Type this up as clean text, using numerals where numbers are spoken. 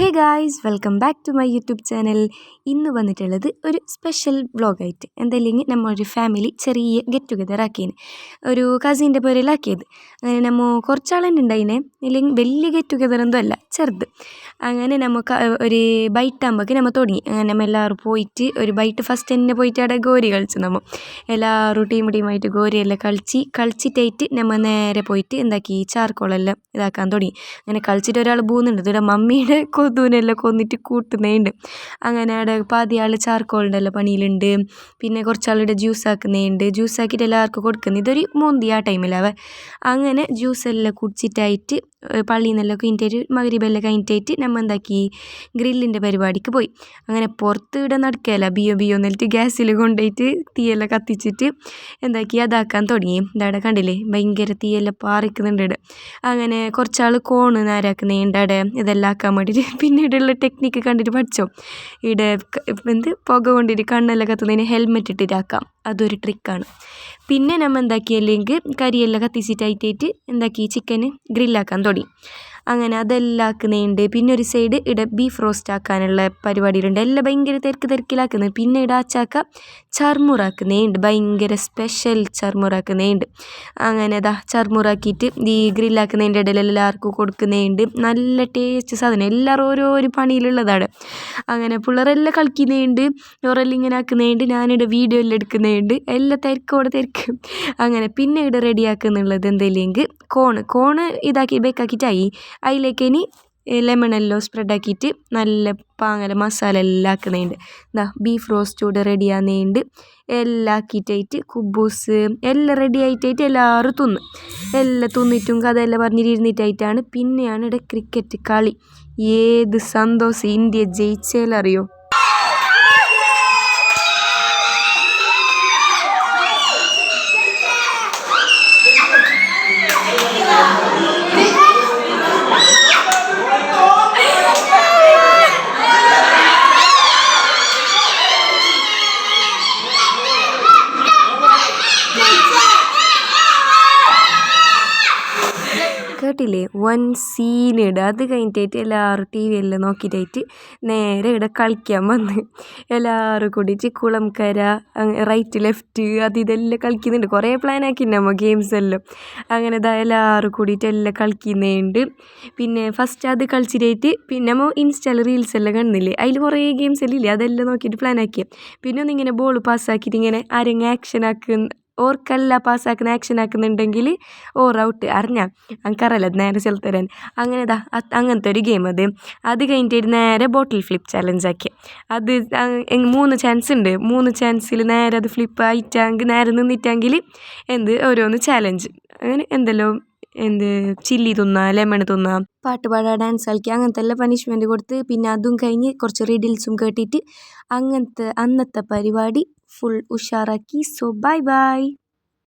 Hey guys, welcome back to my YouTube channel. ഇന്ന് വന്നിട്ടുള്ളത് ഒരു സ്പെഷ്യൽ വ്ളോഗായിട്ട്. എന്തായാലും നമ്മളൊരു ഫാമിലി ചെറിയ ഗെറ്റ് ടുഗെദർ ആക്കിയേന്, ഒരു കസിൻ്റെ പേരിലാക്കിയത്. അങ്ങനെ നമ്മൾ കുറച്ചാളെന്നെ ഉണ്ടായിനെ, ഇല്ലെങ്കിൽ വലിയ ഗെറ്റ് ടുഗെദർ ഒന്നും അല്ല, ചെറുത്. അങ്ങനെ നമുക്ക് ഒരു ബൈറ്റ് ആകുമ്പോഴേക്ക് നമ്മൾ തുടങ്ങി. അങ്ങനെ നമ്മൾ എല്ലാവരും പോയിട്ട് ഒരു ബൈറ്റ് ഫസ്റ്റ് തന്നെ പോയിട്ട് അവിടെ ഗോരി കളിച്ചു. നമ്മൾ എല്ലാവരും ടീമായിട്ട് ഗോരിയെല്ലാം കളിച്ചിട്ടായിട്ട് നമ്മൾ നേരെ പോയിട്ട് എന്താക്കി ചാർക്കോളെല്ലാം ഇതാക്കാൻ തുടങ്ങി. അങ്ങനെ കളിച്ചിട്ട് ഒരാൾ പോകുന്നുണ്ട്, ഇവിടെ മമ്മിയുടെ കൊതുവിനെല്ലാം കൊന്നിട്ട് കൂട്ടുന്നുണ്ട്. അങ്ങനെ അവിടെ പാതി ആൾ ചാർക്കോളിൻ്റെ എല്ലാം പണിയിലുണ്ട്. പിന്നെ കുറച്ചാളുടെ ജ്യൂസ് ആക്കുന്നുണ്ട്, ജ്യൂസ് ആക്കിയിട്ട് എല്ലാവർക്കും കൊടുക്കുന്നത്. ഇതൊരു മോന്തി ആ ടൈമിലാവേ. അങ്ങനെ ജ്യൂസെല്ലാം കുടിച്ചിട്ടായിട്ട് പള്ളിയിൽ നിന്നെല്ലാം കഴിഞ്ഞിട്ട് മഗ്‌രിബെല്ലാം കഴിഞ്ഞിട്ടായിട്ട് നമ്മൾ എന്താക്കി ഗ്രില്ലിൻ്റെ പരിപാടിക്ക് പോയി. അങ്ങനെ പുറത്ത് ഇവിടെ നടക്കുകയല്ല, ബിയോ എന്നിട്ട് ഗ്യാസിൽ കൊണ്ടുപോയിട്ട് തീയെല്ലാം കത്തിച്ചിട്ട് എന്താക്കി അതാക്കാൻ തുടങ്ങി. ഇതവിടെ കണ്ടില്ലേ, ഭയങ്കര തീയെല്ലാം പാറിക്കുന്നുണ്ട് ഇവിടെ. അങ്ങനെ കുറച്ചാൾ കോണ് നേരാക്കുന്നുണ്ട് അവിടെ ഇതെല്ലാം ആക്കാൻ വേണ്ടിയിട്ട്. പിന്നെ ഇവിടെയുള്ള ടെക്നിക്ക് കണ്ടിട്ട് പഠിച്ചോ, ഇവിടെ പുക കൊണ്ടിട്ട് കണ്ണെല്ലാം കത്തുന്നതിന് ഹെൽമെറ്റ് ഇട്ടിട്ടാക്കാം, അതൊരു ട്രിക്കാണ്. പിന്നെ നമ്മൾ എന്താക്കിയല്ലെങ്കിൽ കരിയെല്ലാം കത്തിച്ചിട്ടായിട്ട് എന്താക്കി ചിക്കന് ഗ്രില്ലാക്കാൻ തുടങ്ങി. അങ്ങനെ അതെല്ലാം ആക്കുന്നുണ്ട്. പിന്നെ ഒരു സൈഡ് ഇവിടെ ബീഫ് റോസ്റ്റ് ആക്കാനുള്ള പരിപാടിയിലുണ്ട്. എല്ലാം ഭയങ്കര തിരക്കിലാക്കുന്നത്. പിന്നെ ഇവിടെ ആച്ചാക്ക ചർമുറാക്കുന്നുണ്ട്, ഭയങ്കര സ്പെഷ്യൽ ചർമുറാക്കുന്നുണ്ട്. അങ്ങനെ ചർമുറാക്കിയിട്ട് ഈ ഗ്രില്ലാക്കുന്നതിൻ്റെ ഇടയിൽ എല്ലാവർക്കും കൊടുക്കുന്നുണ്ട്. നല്ല ടേസ്റ്റ് സാധനം, എല്ലാവരും ഓരോരോ പണിയിലുള്ളതാണ്. അങ്ങനെ പിള്ളേരെല്ലാം കളിക്കുന്നുണ്ട്, ഓരെല്ലാം ഇങ്ങനെ ആക്കുന്നുണ്ട്, ഞാനിവിടെ വീഡിയോ എല്ലാം എടുക്കുന്നുണ്ട്, എല്ലാം തിരക്ക്. അങ്ങനെ പിന്നെ ഇവിടെ റെഡിയാക്കുന്നുള്ളത് എന്തെങ്കിലും കോണ് ഇതാക്കി ബേക്കാക്കിയിട്ടായി. അതിലേക്ക് ഇനി ലെമണെല്ലാം സ്പ്രെഡാക്കിയിട്ട് നല്ല പാങ്ങല മസാല എല്ലാം ആക്കുന്നുണ്ട്. ബീഫ് റോസ്റ്റ് കൂടെ റെഡി ആകുന്നുണ്ട്. എല്ലാം ആക്കിയിട്ടായിട്ട് കുബൂസ് എല്ലാം റെഡി ആയിട്ടായിട്ട് എല്ലാവരും എല്ലാം തിന്നിട്ടും കഥയെല്ലാം പറഞ്ഞിരുന്നിട്ടായിട്ടാണ്. പിന്നെയാണ് ഇവിടെ ക്രിക്കറ്റ് കളി. ഏത് സന്തോഷം, ഇന്ത്യ ജയിച്ചാലറിയോ. കേട്ടില്ലേ, വൺ സീനിട്. അത് കഴിഞ്ഞിട്ടായിട്ട് എല്ലാവരും ടി വി എല്ലാം നോക്കിയിട്ടായിട്ട് നേരെ ഇവിടെ കളിക്കാൻ വന്ന് എല്ലാവരും കൂടിയിട്ട് കുളംകര റൈറ്റ് ലെഫ്റ്റ് ഇതെല്ലാം കളിക്കുന്നുണ്ട്. കുറേ പ്ലാൻ ആക്കി നമ്മൾ ഗെയിംസ് എല്ലാം. അങ്ങനെ എല്ലാവരും കൂടിയിട്ട് എല്ലാം കളിക്കുന്നുണ്ട്. പിന്നെ ഫസ്റ്റ് അത് കളിച്ചിട്ടായിട്ട് പിന്നെ നമ്മൾ ഇൻസ്റ്റയിൽ റീൽസ് എല്ലാം കാണുന്നില്ലേ, അതിൽ കുറേ ഗെയിംസ് എല്ലാം ഇല്ലേ, അതെല്ലാം നോക്കിയിട്ട് പ്ലാൻ ആക്കിയ. പിന്നെ ഒന്നിങ്ങനെ ബോൾ പാസ്സാക്കിയിട്ട് ഇങ്ങനെ ആരെങ്കിലും ആക്ഷൻ ഓർക്കല്ല പാസ്സാക്കുന്ന ആക്ഷൻ ആക്കുന്നുണ്ടെങ്കിൽ ഓർ ഔട്ട്. അറിഞ്ഞാൽ എനിക്കറിയില്ല, നേരെ സ്ഥലത്ത് തരാൻ. അങ്ങനെ അങ്ങനത്തെ ഒരു ഗെയിം. അത് കഴിഞ്ഞിട്ട് നേരെ ബോട്ടിൽ ഫ്ലിപ്പ് ചാലഞ്ച് ആക്കി. അത് 3 ചാൻസ് ഉണ്ട്. 3 ചാൻസിൽ നേരെ അത് ഫ്ലിപ്പ് ആയിട്ടെങ്കിൽ നേരെ നിന്നിട്ടെങ്കിൽ ഓരോന്ന് ചാലഞ്ച്. അങ്ങനെ ചില്ലി തിന്നുക, ലെമൺ തിന്നുക, പാട്ട് പാടുക, ഡാൻസ് കളിക്കുക, അങ്ങനത്തെ എല്ലാം പണിഷ്മെൻറ്റ് കൊടുത്ത്. പിന്നെ അതും കഴിഞ്ഞ് കുറച്ച് റീഡിൽസും കേട്ടിട്ട് അന്നത്തെ പരിപാടി ഫുൾ ഉഷാറാക്കി. So by.